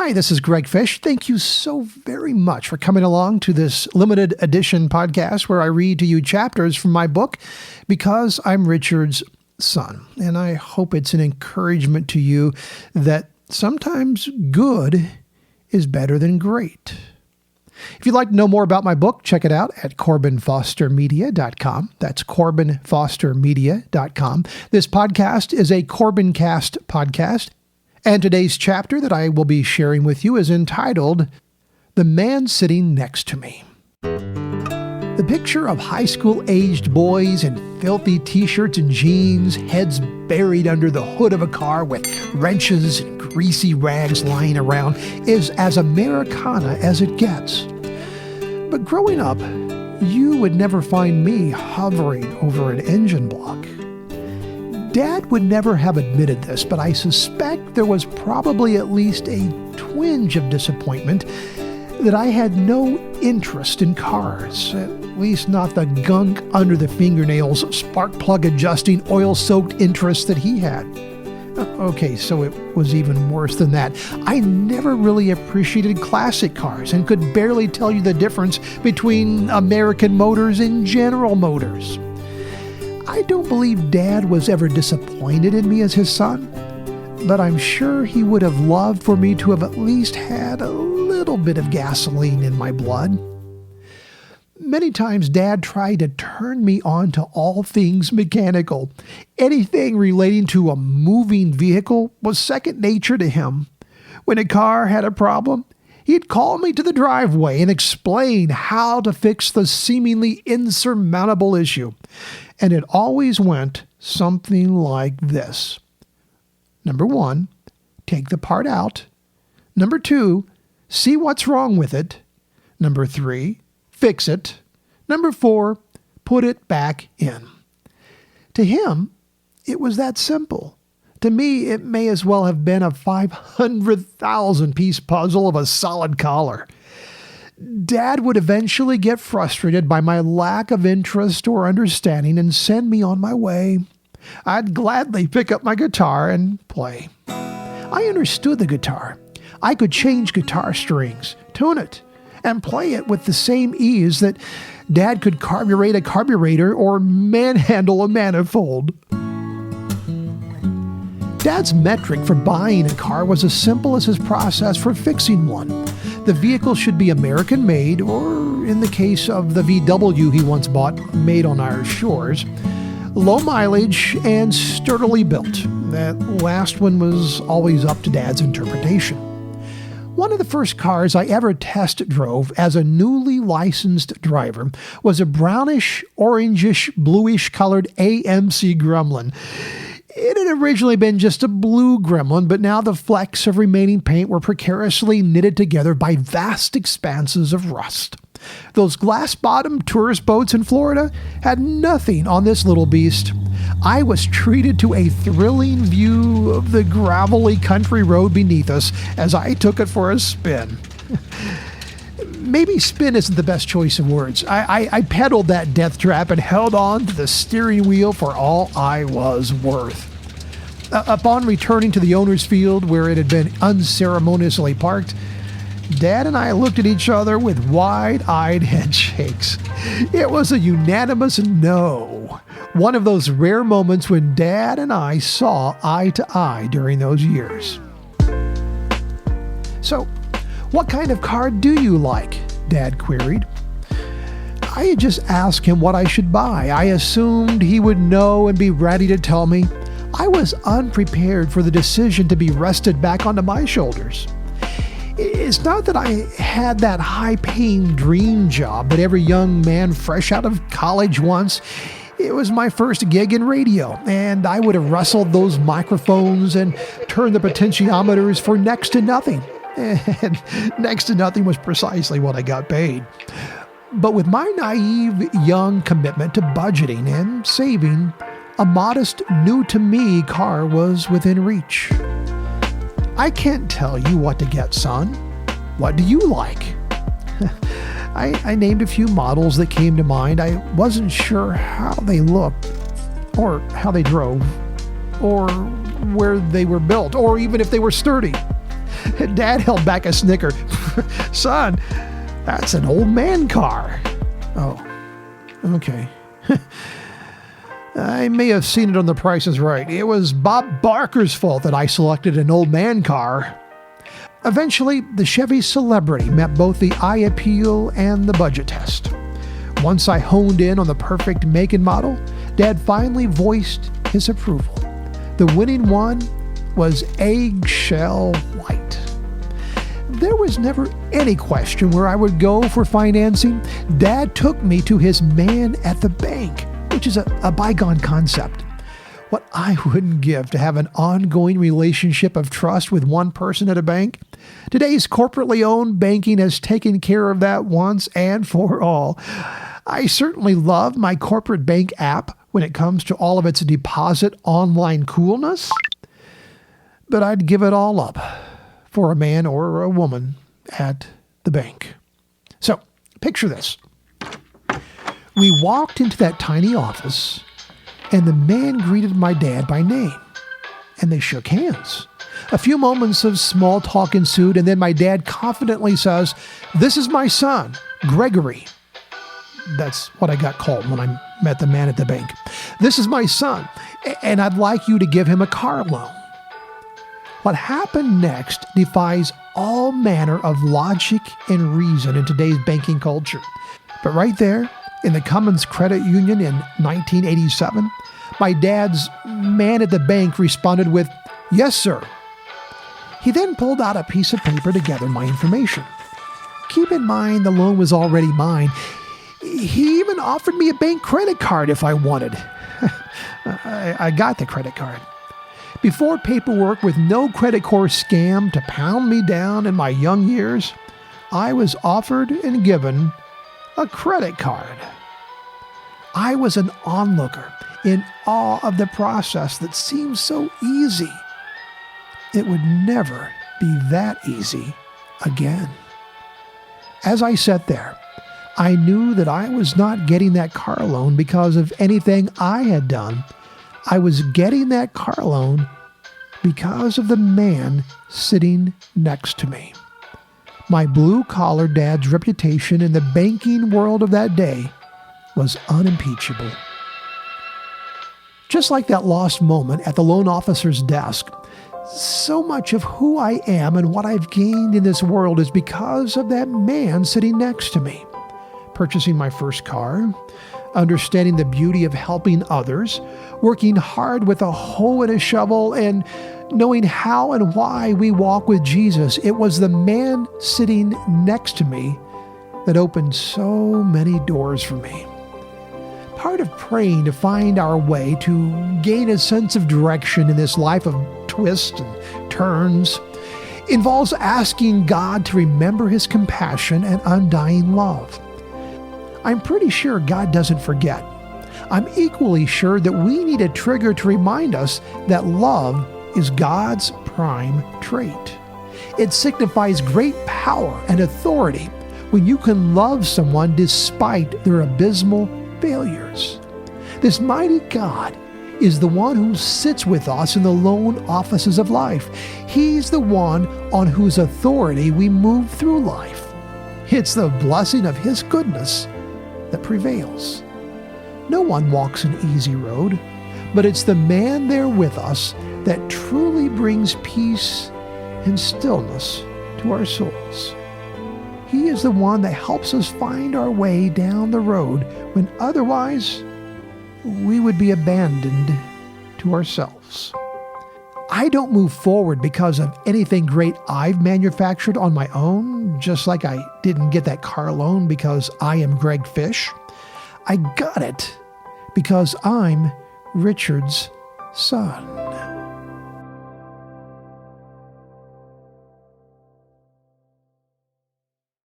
Hi, this is Greg Fish. Thank you so very much for coming along to this limited edition podcast where I read to you chapters from my book, Because I'm Richard's Son. And I hope it's an encouragement to you that sometimes good is better than great. If you'd like to know more about my book, check it out at CorbinFosterMedia.com. That's CorbinFosterMedia.com. This podcast is a Corbincast podcast. And today's chapter that I will be sharing with you is entitled, The Man Sitting Next to Me. The picture of high school-aged boys in filthy t-shirts and jeans, heads buried under the hood of a car with wrenches and greasy rags lying around, is as Americana as it gets. But growing up, you would never find me hovering over an engine block. Dad would never have admitted this, but I suspect there was probably at least a twinge of disappointment that I had no interest in cars, at least not the gunk under the fingernails, spark plug adjusting, oil-soaked interest that he had. Okay, so it was even worse than that. I never really appreciated classic cars and could barely tell you the difference between American Motors and General Motors. I don't believe Dad was ever disappointed in me as his son, but I'm sure he would have loved for me to have at least had a little bit of gasoline in my blood. Many times Dad tried to turn me on to all things mechanical. Anything relating to a moving vehicle was second nature to him. When a car had a problem, he'd call me to the driveway and explain how to fix the seemingly insurmountable issue. And it always went something like this. Number 1, take the part out. Number 2, see what's wrong with it. Number 3, fix it. Number 4, put it back in. To him, it was that simple. To me, it may as well have been a 500,000-piece puzzle of a solid collar. Dad would eventually get frustrated by my lack of interest or understanding and send me on my way. I'd gladly pick up my guitar and play. I understood the guitar. I could change guitar strings, tune it, and play it with the same ease that Dad could carburate a carburetor or manhandle a manifold. Dad's metric for buying a car was as simple as his process for fixing one. The vehicle should be American-made, or in the case of the VW he once bought, made on our shores, low mileage and sturdily built. That last one was always up to Dad's interpretation. One of the first cars I ever test drove as a newly licensed driver was a brownish, orangish, bluish-colored AMC Gremlin. It had originally been just a blue Gremlin, but now the flecks of remaining paint were precariously knitted together by vast expanses of rust. Those glass-bottomed tourist boats in Florida had nothing on this little beast. I was treated to a thrilling view of the gravelly country road beneath us as I took it for a spin. Maybe spin isn't the best choice of words. I pedaled that death trap and held on to the steering wheel for all I was worth. Upon returning to the owner's field where it had been unceremoniously parked, Dad and I looked at each other with wide-eyed head shakes. It was a unanimous no. One of those rare moments when Dad and I saw eye to eye during those years. So, what kind of car do you like? Dad queried. I had just asked him what I should buy. I assumed he would know and be ready to tell me. I was unprepared for the decision to be rested back onto my shoulders. It's not that I had that high-paying dream job that every young man fresh out of college wants. It was my first gig in radio, and I would have rustled those microphones and turned the potentiometers for next to nothing. And next to nothing was precisely what I got paid. But with my naive young commitment to budgeting and saving, a modest, new-to-me car was within reach. I can't tell you what to get, son. What do you like? I named a few models that came to mind. I wasn't sure how they looked, or how they drove, or where they were built, or even if they were sturdy. Dad held back a snicker. Son, that's an old man car. Oh, okay. I may have seen it on The Price is Right. It was Bob Barker's fault that I selected an old man car. Eventually, the Chevy Celebrity met both the eye appeal and the budget test. Once I honed in on the perfect make and model, Dad finally voiced his approval. The winning one was eggshell white. There was never any question where I would go for financing. Dad took me to his man at the bank, which is a bygone concept. What I wouldn't give to have an ongoing relationship of trust with one person at a bank. Today's corporately owned banking has taken care of that once and for all. I certainly love my corporate bank app when it comes to all of its deposit online coolness, but I'd give it all up for a man or a woman at the bank. So, picture this. We walked into that tiny office, and the man greeted my dad by name, and they shook hands. A few moments of small talk ensued, and then my dad confidently says, "This is my son, Gregory." That's what I got called when I met the man at the bank. "This is my son, and I'd like you to give him a car loan." What happened next defies all manner of logic and reason in today's banking culture. But right there, in the Cummins Credit Union in 1987, my dad's man at the bank responded with, "Yes, sir." He then pulled out a piece of paper to gather my information. Keep in mind the loan was already mine. He even offered me a bank credit card if I wanted. I got the credit card. Before paperwork with no credit core scam to pound me down in my young years, I was offered and given a credit card. I was an onlooker in awe of the process that seemed so easy. It would never be that easy again. As I sat there, I knew that I was not getting that car loan because of anything I had done. I was getting that car loan because of the man sitting next to me. My blue-collar dad's reputation in the banking world of that day was unimpeachable. Just like that lost moment at the loan officer's desk, so much of who I am and what I've gained in this world is because of that man sitting next to me. Purchasing my first car, understanding the beauty of helping others, working hard with a hoe and a shovel, and knowing how and why we walk with Jesus. It was the man sitting next to me that opened so many doors for me. Part of praying to find our way, to gain a sense of direction in this life of twists and turns, involves asking God to remember His compassion and undying love. I'm pretty sure God doesn't forget. I'm equally sure that we need a trigger to remind us that love is God's prime trait. It signifies great power and authority when you can love someone despite their abysmal failures. This mighty God is the one who sits with us in the loan offices of life. He's the one on whose authority we move through life. It's the blessing of His goodness that prevails. No one walks an easy road, but it's the man there with us that truly brings peace and stillness to our souls. He is the one that helps us find our way down the road when otherwise we would be abandoned to ourselves. I don't move forward because of anything great I've manufactured on my own, just like I didn't get that car loan because I am Greg Fish. I got it because I'm Richard's son.